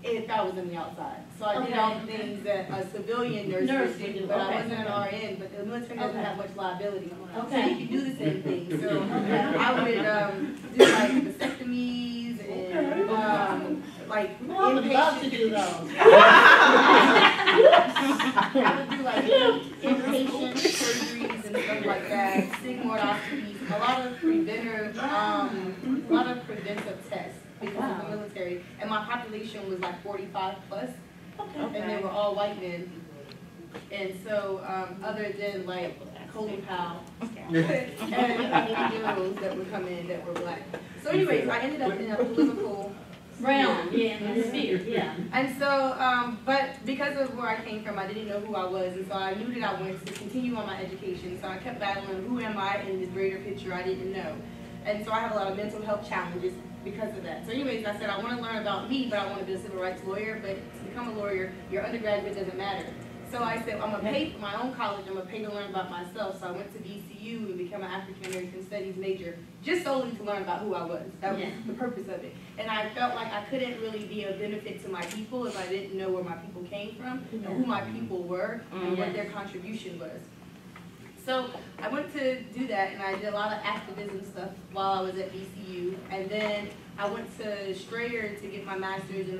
Speaker 4: if I was in the outside. So I did all the things that a civilian nurse would do, but I wasn't an RN, but the military doesn't have much liability. So you can do the same thing. So I would do like vasectomies and like
Speaker 3: I would love to do those.
Speaker 4: I would do like inpatient surgeries and stuff like that, stigmatostomies, a lot of preventive tests because of the military. And my population was like 45 plus, and they were all white men. And so, other than like Colin Powell and generals that would come in that were black. So anyways, I ended up in a political
Speaker 3: realm, sphere.
Speaker 4: And so, but because of where I came from, I didn't know who I was, and so I knew that I wanted to continue on my education. So I kept battling, who am I in this greater picture I didn't know. And so I have a lot of mental health challenges because of that. So anyways, I said I want to learn about me, but I want to be a civil rights lawyer. But to become a lawyer, your undergraduate doesn't matter. So I said, I'm going to pay for my own college, I'm going to pay to learn about myself. So I went to VCU and became an African American Studies major, just solely to learn about who I was. That was the purpose of it. And I felt like I couldn't really be a benefit to my people if I didn't know where my people came from, and who my people were, and what their contribution was. So I went to do that, and I did a lot of activism stuff while I was at VCU. And then I went to Strayer to get my master's in